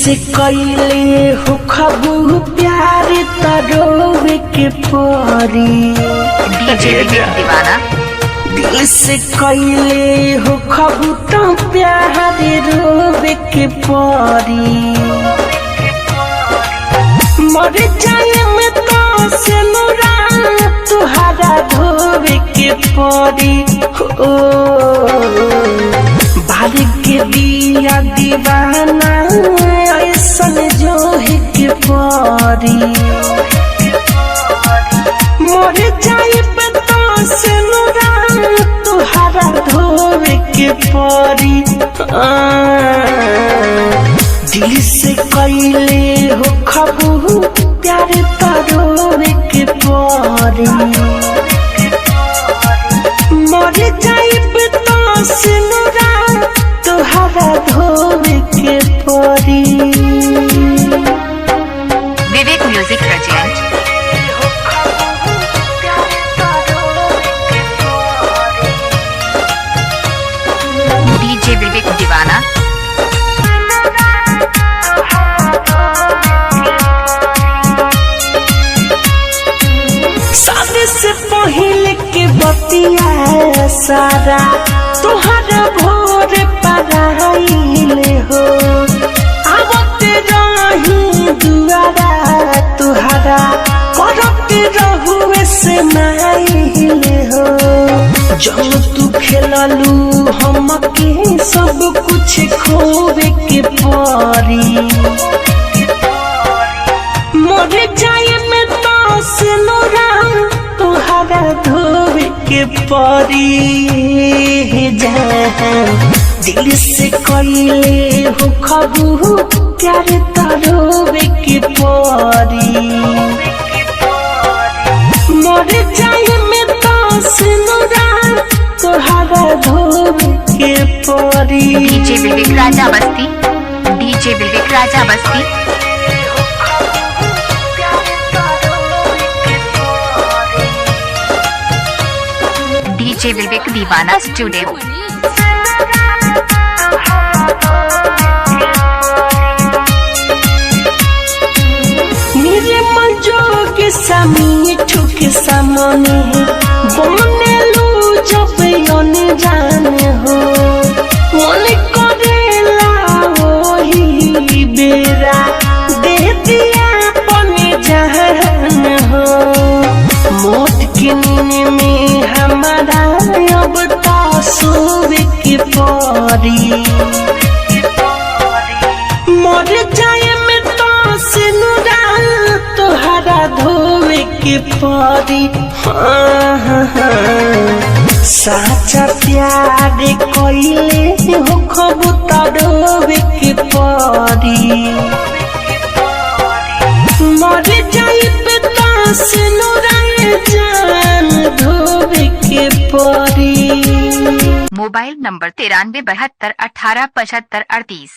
से कइले हो खबू प्यार तरोवे के परी डीजे दीवाना। दिल से कइले हो खबू तो प्यार रोवे के परी मर जाए में तो से नुरा तुहरा धोवे के परी ओ बार के दिया दीवाना ऐसन जो है के परी मर जाए तो से नुरा तुहरा धोवे के परी दिल से कइले हो खबू प्यार तरोवे के परी मर जाइब तो सिनुरा तुहरा धोवे के परी। विवेक म्यूजिक प्रेजेंट डीजे विवेक दीवाना। शादी से पहले के बतिया सारा तुहरा भोर पराइले हो आवत रही दुआरा तुहरा करत रहुए से माइले हो जब तू खेललू हम के सब कुछ खोवे के परी मर जाए में तो सिनुरा तुहरा धोवे के परी दिल से कइले हो खबू प्यार तरोवे के परी मर जाए में तो सिनुरा तुहरा धोवे के परी। डीजे विवेक राजा बस्ती। डीजे विवेक राजा बस्ती। डीजे विवेक दीवाना स्टूडियो। मेरे मंजो के सामी ठुके सामने बने लू जब योने जाने हो मन करेला वही बेरा दे दिया पने जहान हो मोट के नीने में हमारा अब तो सोवे के परी मर जाए में तो सिनुरा तुहरा धोवे के परी साचा प्यार कइले हो खबू तरोवे के परी मर जाए तो सिनुरा जान धोवे के परी। Mobile number 9372187538।